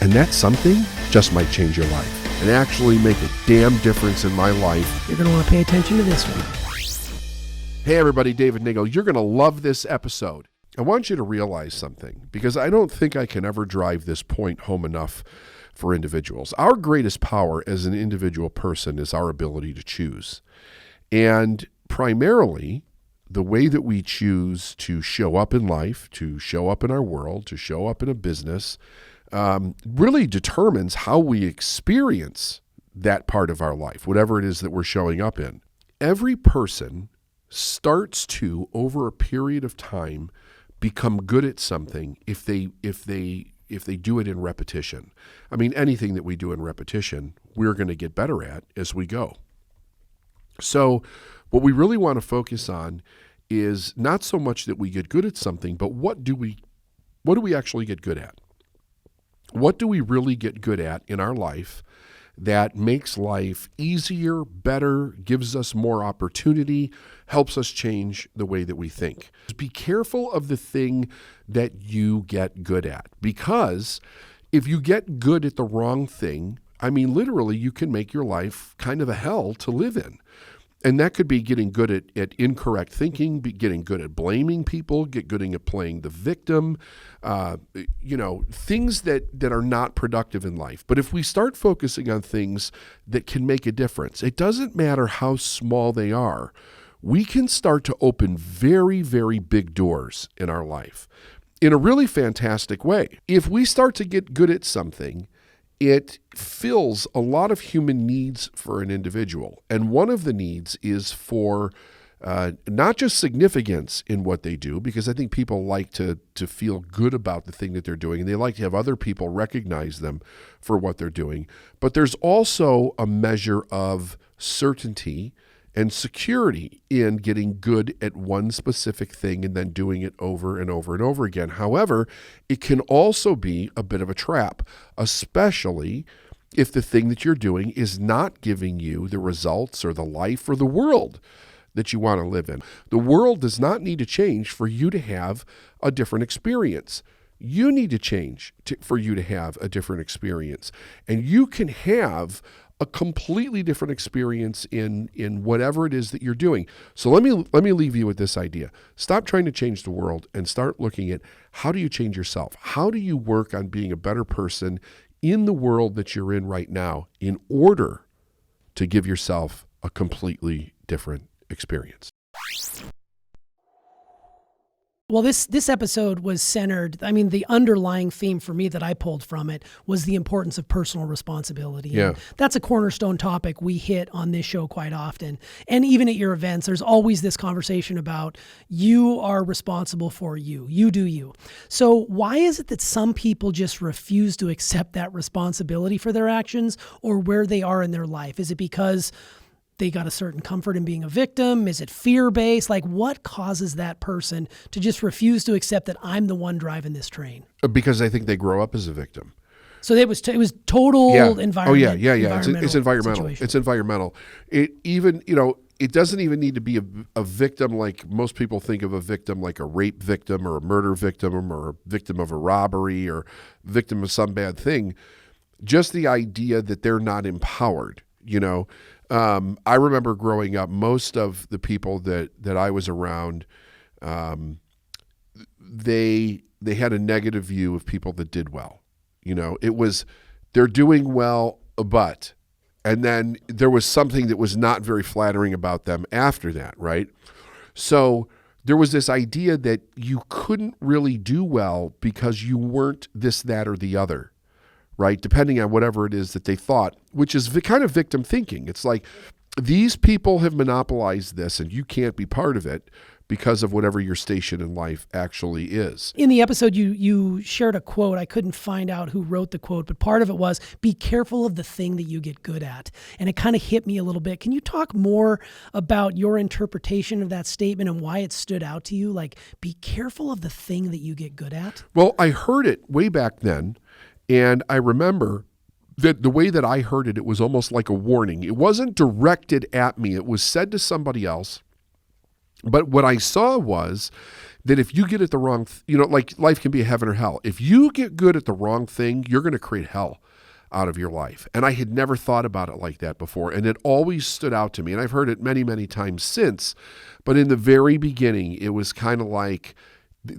And that something just might change your life and actually make a damn difference in my life. You're going to want to pay attention to this one. Hey everybody, David Nagel. You're going to love this episode. I want you to realize something, because I don't think I can ever drive this point home enough for individuals. Our greatest power as an individual person is our ability to choose. And primarily, the way that we choose to show up in life, to show up in our world, to show up in a business, really determines how we experience that part of our life, whatever it is that we're showing up in. Every person starts to, over a period of time, become good at something if they do it in repetition. I mean, anything that we do in repetition, we're going to get better at as we go. So what we really want to focus on is not so much that we get good at something, but what do we actually get good at? What do we really get good at in our life that makes life easier, better, gives us more opportunity, helps us change the way that we think? Be careful of the thing that you get good at, because if you get good at the wrong thing, I mean, literally, you can make your life kind of a hell to live in. And that could be getting good at incorrect thinking, getting good at blaming people, get good at playing the victim, things that are not productive in life. But if we start focusing on things that can make a difference, it doesn't matter how small they are, we can start to open very, very big doors in our life in a really fantastic way. If we start to get good at something, it fills a lot of human needs for an individual. And one of the needs is for not just significance in what they do, because I think people like to feel good about the thing that they're doing, and they like to have other people recognize them for what they're doing. But there's also a measure of certainty and security in getting good at one specific thing and then doing it over and over and over again. However, it can also be a bit of a trap, especially if the thing that you're doing is not giving you the results or the life or the world that you want to live in. The world does not need to change for you to have a different experience. You need to change for you to have a different experience. And you can have a completely different experience in whatever it is that you're doing. So let me leave you with this idea. Stop trying to change the world and start looking at, how do you change yourself? How do you work on being a better person in the world that you're in right now in order to give yourself a completely different experience? Well, this episode was centered, the underlying theme for me that I pulled from it was the importance of personal responsibility. Yeah. And that's a cornerstone topic we hit on this show quite often. And even at your events, there's always this conversation about you are responsible for you. You do you. So why is it that some people just refuse to accept that responsibility for their actions or where they are in their life? Is it because they got a certain comfort in being a victim? Is it fear-based? Like, what causes that person to just refuse to accept that I'm the one driving this train? Because I think they grow up as a victim. So it was total environment. Oh, yeah. It's environmental. Situation. It's environmental. It doesn't even need to be a victim like most people think of a victim, like a rape victim or a murder victim or a victim of a robbery or victim of some bad thing. Just the idea that they're not empowered, I remember growing up, most of the people that I was around, they had a negative view of people that did well. It was, they're doing well, and then there was something that was not very flattering about them after that, right? So there was this idea that you couldn't really do well because you weren't this, that, or the other, right? Depending on whatever it is that they thought, which is the kind of victim thinking. It's like, these people have monopolized this and you can't be part of it because of whatever your station in life actually is. In the episode, you shared a quote. I couldn't find out who wrote the quote, but part of it was, be careful of the thing that you get good at. And it kind of hit me a little bit. Can you talk more about your interpretation of that statement and why it stood out to you? Like, be careful of the thing that you get good at? Well, I heard it way back then, and I remember that the way that I heard it, it was almost like a warning. It wasn't directed at me. It was said to somebody else. But what I saw was that if you get at the wrong, like life can be a heaven or hell. If you get good at the wrong thing, you're going to create hell out of your life. And I had never thought about it like that before. And it always stood out to me. And I've heard it many, many times since. But in the very beginning, it was kind of like,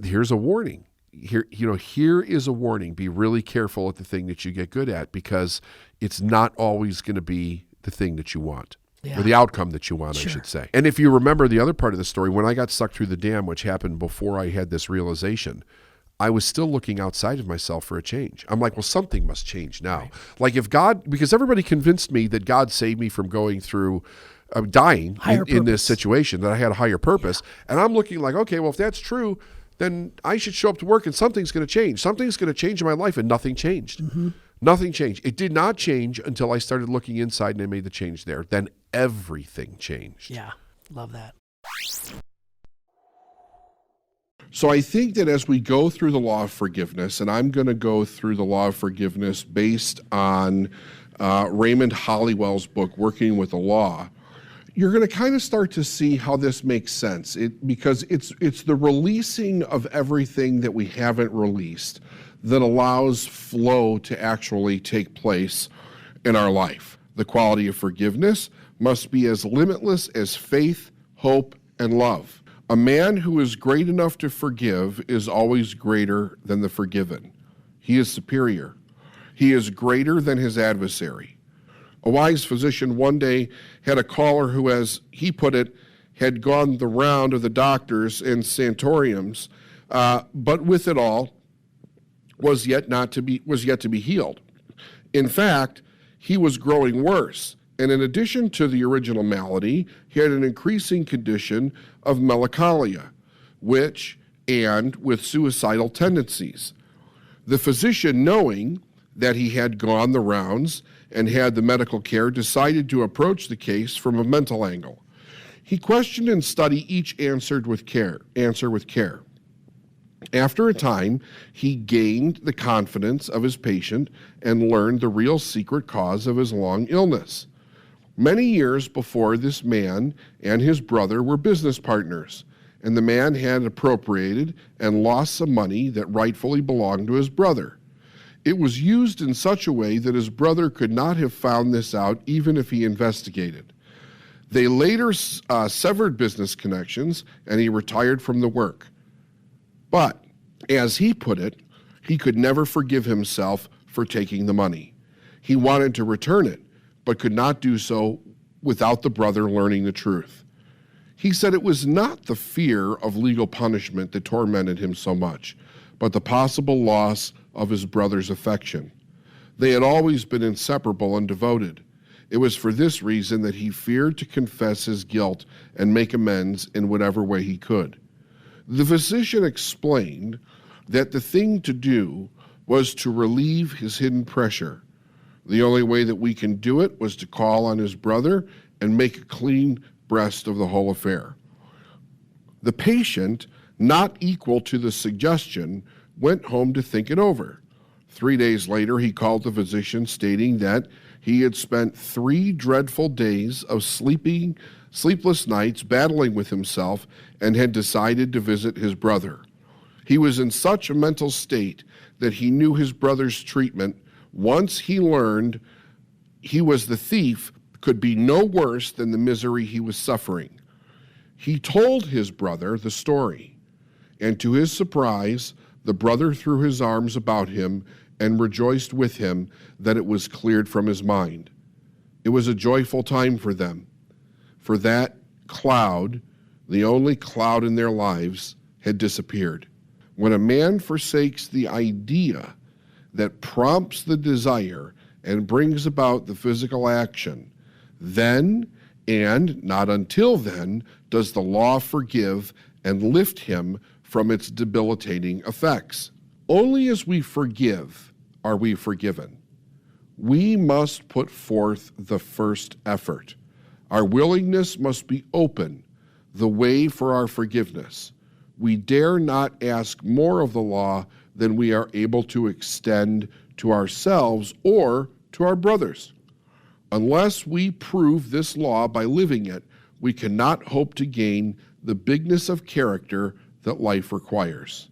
here's a warning. Here is a warning. Be really careful at the thing that you get good at, because it's not always going to be the thing that you want. Yeah. Or the outcome that you want, I should say. And if you remember the other part of the story, when I got sucked through the dam, which happened before I had this realization, I was still looking outside of myself for a change. I'm like, well, something must change now. Right. Like if God, because everybody convinced me that God saved me from going through dying in this situation, that I had a higher purpose. Yeah. And I'm looking like, okay, well, if that's true, then I should show up to work and something's going to change. Something's going to change in my life, and nothing changed. Mm-hmm. Nothing changed. It did not change until I started looking inside and I made the change there. Then everything changed. Yeah, love that. So I think that as we go through the law of forgiveness, and I'm going to go through the law of forgiveness based on Raymond Hollywell's book, Working with the Law, you're going to kind of start to see how this makes sense. Because it's the releasing of everything that we haven't released that allows flow to actually take place in our life. The quality of forgiveness must be as limitless as faith, hope, and love. A man who is great enough to forgive is always greater than the forgiven. He is superior. He is greater than his adversary. A wise physician one day had a caller who, as he put it, had gone the round of the doctors and sanatoriums, but with it all, was yet to be healed. In fact, he was growing worse. And in addition to the original malady, he had an increasing condition of melancholia, and with suicidal tendencies. The physician, knowing that he had gone the rounds and had the medical care, decided to approach the case from a mental angle. He questioned and studied each answer with care. After a time, he gained the confidence of his patient and learned the real secret cause of his long illness. Many years before, this man and his brother were business partners, and the man had appropriated and lost some money that rightfully belonged to his brother. It was used in such a way that his brother could not have found this out even if he investigated. They later severed business connections, and he retired from the work. But, as he put it, he could never forgive himself for taking the money. He wanted to return it, but could not do so without the brother learning the truth. He said it was not the fear of legal punishment that tormented him so much, but the possible loss of his brother's affection. They had always been inseparable and devoted. It was for this reason that he feared to confess his guilt and make amends in whatever way he could. The physician explained that the thing to do was to relieve his hidden pressure. The only way that we can do it was to call on his brother and make a clean breast of the whole affair. The patient, not equal to the suggestion, went home to think it over. 3 days later, he called the physician, stating that he had spent 3 dreadful days of sleepless nights battling with himself and had decided to visit his brother. He was in such a mental state that he knew his brother's treatment, once he learned he was the thief, could be no worse than the misery he was suffering. He told his brother the story, and to his surprise, the brother threw his arms about him and rejoiced with him that it was cleared from his mind. It was a joyful time for them, for that cloud, the only cloud in their lives, had disappeared. When a man forsakes the idea that prompts the desire and brings about the physical action, then, and not until then, does the law forgive and lift him from its debilitating effects. Only as we forgive are we forgiven. We must put forth the first effort. Our willingness must be open, the way for our forgiveness. We dare not ask more of the law than we are able to extend to ourselves or to our brothers. Unless we prove this law by living it, we cannot hope to gain the bigness of character that life requires.